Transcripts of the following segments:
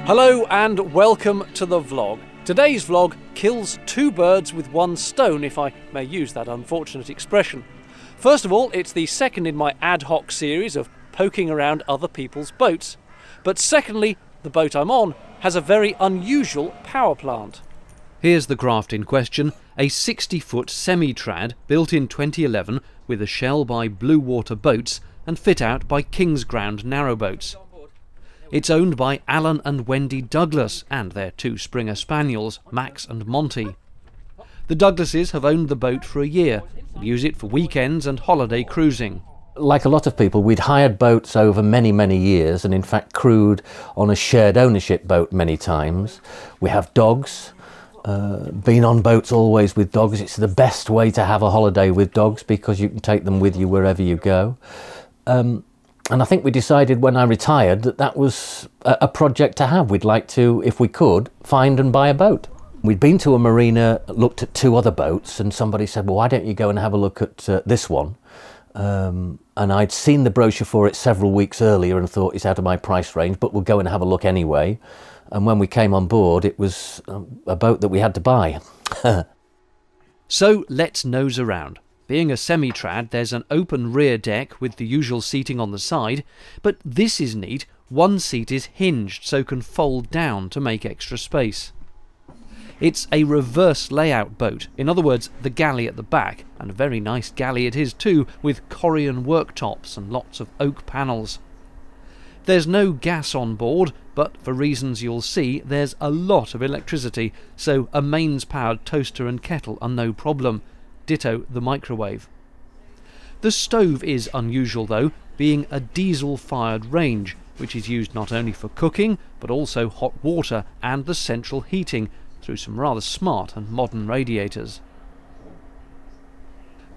Hello and welcome to the vlog. Today's vlog kills two birds with one stone, if I may use that unfortunate expression. First of all, it's the second in my ad hoc series of poking around other people's boats. But secondly, the boat I'm on has a very unusual power plant. Here's the craft in question, a 60-foot semi-trad built in 2011 with a shell by Blue Water Boats and fit out by Kingsground Narrowboats. It's owned by Alan and Wendy Douglas and their two Springer Spaniels, Max and Monty. The Douglases have owned the boat for a year and use it for weekends and holiday cruising. Like a lot of people, we'd hired boats over many years and in fact crewed on a shared ownership boat many times. We have dogs, been on boats always with dogs. It's the best way to have a holiday with dogs because you can take them with you wherever you go. And I think we decided when I retired that that was a project to have. We'd like to, if we could, find and buy a boat. We'd been to a marina, looked at two other boats, and somebody said, well, why don't you go and have a look at this one? And I'd seen the brochure for it several weeks earlier and thought it's out of my price range, but we'll go and have a look anyway. And when we came on board, it was a boat that we had to buy. So let's nose around. Being a semi-trad, there's an open rear deck with the usual seating on the side, but this is neat. One seat is hinged so can fold down to make extra space. It's a reverse layout boat, in other words the galley at the back, and a very nice galley it is too, with Corian worktops and lots of oak panels. There's no gas on board, but for reasons you'll see there's a lot of electricity, so a mains powered toaster and kettle are no problem. Ditto the microwave. The stove is unusual though, being a diesel-fired range, which is used not only for cooking, but also hot water and the central heating through some rather smart and modern radiators.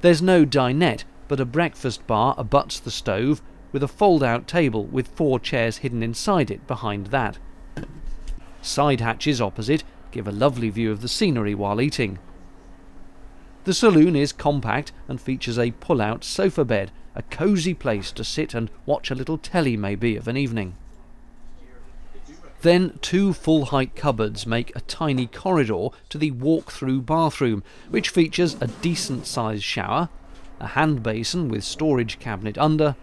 There's no dinette, but a breakfast bar abuts the stove, with a fold-out table with 4 chairs hidden inside it behind that. Side hatches opposite give a lovely view of the scenery while eating. The saloon is compact and features a pull-out sofa bed, a cosy place to sit and watch a little telly maybe of an evening. Then 2 full-height cupboards make a tiny corridor to the walk-through bathroom, which features a decent-sized shower, a hand basin with storage cabinet under,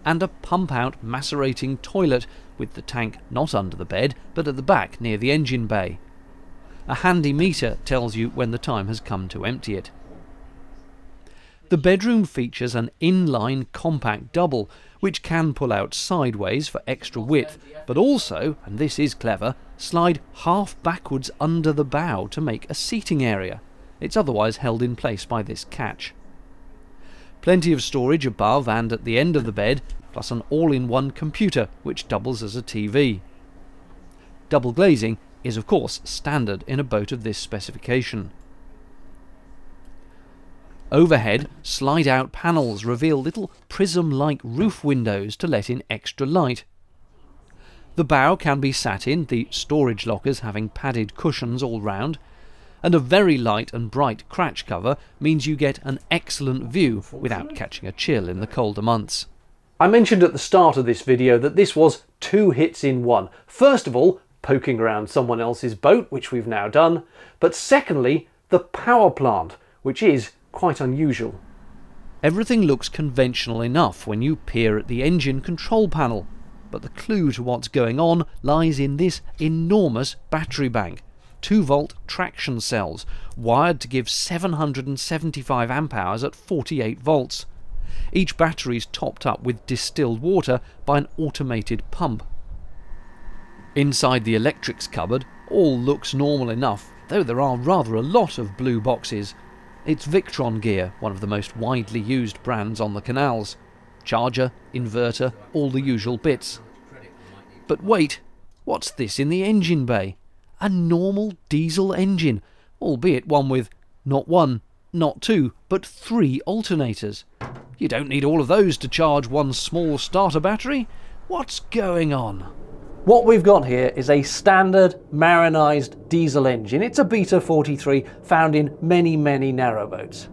and a pump-out macerating toilet with the tank not under the bed but at the back near the engine bay. A handy meter tells you when the time has come to empty it. The bedroom features an inline compact double, which can pull out sideways for extra width, but also, and this is clever, slide half backwards under the bow to make a seating area. It's otherwise held in place by this catch. Plenty of storage above and at the end of the bed, plus an all-in-one computer which doubles as a TV. Double glazing is of course standard in a boat of this specification. Overhead, slide-out panels reveal little prism-like roof windows to let in extra light. The bow can be sat in, the storage lockers having padded cushions all round, and a very light and bright cratch cover means you get an excellent view without catching a chill in the colder months. I mentioned at the start of this video that this was 2 hits in one. First of all, poking around someone else's boat, which we've now done, but secondly, the power plant, which is quite unusual. Everything looks conventional enough when you peer at the engine control panel, but the clue to what's going on lies in this enormous battery bank. 2-volt traction cells, wired to give 775 amp hours at 48 volts. Each battery is topped up with distilled water by an automated pump. Inside the electrics cupboard, all looks normal enough, though there are rather a lot of blue boxes. It's Victron gear, one of the most widely used brands on the canals. Charger, inverter, all the usual bits. But wait, what's this in the engine bay? A normal diesel engine, albeit one with not 1, not 2, but 3 alternators. You don't need all of those to charge one small starter battery. What's going on? What we've got here is a standard marinised diesel engine. It's a Beta 43 found in many narrowboats.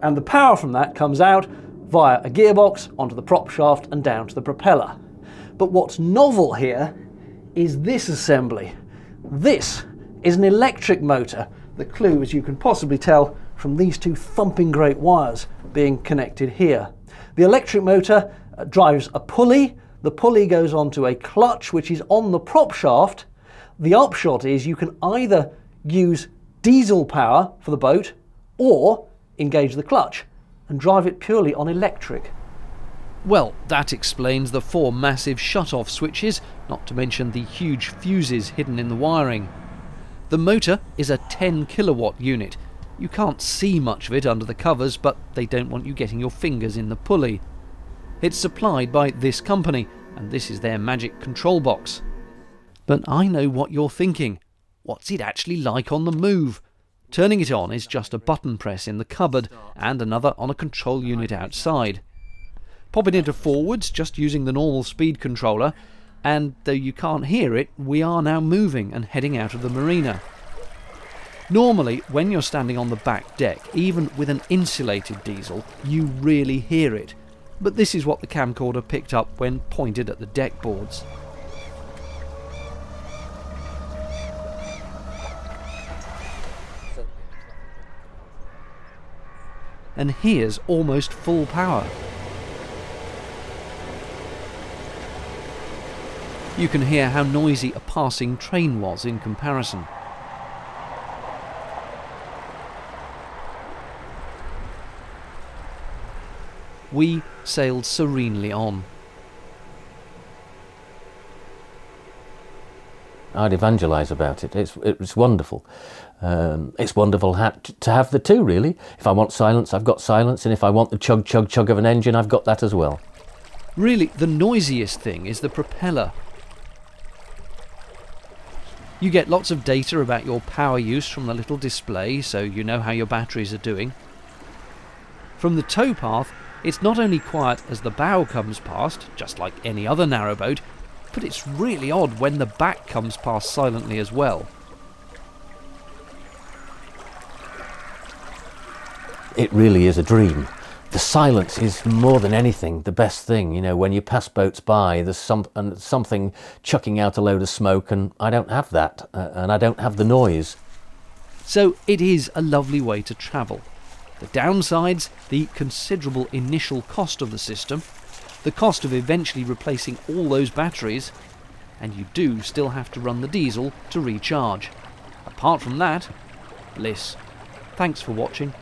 And the power from that comes out via a gearbox onto the prop shaft and down to the propeller. But what's novel here is this assembly. This is an electric motor. The clue, as you can possibly tell from these two thumping great wires being connected here. The electric motor drives a pulley. The pulley goes onto a clutch which is on the prop shaft. The upshot is you can either use diesel power for the boat or engage the clutch and drive it purely on electric. Well, that explains the 4 massive shut-off switches, not to mention the huge fuses hidden in the wiring. The motor is a 10 kilowatt unit. You can't see much of it under the covers, but they don't want you getting your fingers in the pulley. It's supplied by this company, and this is their magic control box. But I know what you're thinking. What's it actually like on the move? Turning it on is just a button press in the cupboard and another on a control unit outside. Popping it forwards just using the normal speed controller, and though you can't hear it, we are now moving and heading out of the marina. Normally, when you're standing on the back deck, even with an insulated diesel, you really hear it. But this is what the camcorder picked up when pointed at the deck boards. And here's almost full power. You can hear how noisy a passing train was in comparison. We sailed serenely on. I'd evangelise about it. It's wonderful. It's wonderful to have the two, really. If I want silence, I've got silence, and if I want the chug, chug, chug of an engine, I've got that as well. Really, the noisiest thing is the propeller. You get lots of data about your power use from the little display, so you know how your batteries are doing. From the towpath, it's not only quiet as the bow comes past, just like any other narrowboat, but it's really odd when the back comes past silently as well. It really is a dream. The silence is more than anything the best thing. You know, when you pass boats by, there's something chucking out a load of smoke, and I don't have that, and I don't have the noise. So it is a lovely way to travel. The downsides, the considerable initial cost of the system, the cost of eventually replacing all those batteries, and you do still have to run the diesel to recharge. Apart from that, bliss. Thanks for watching.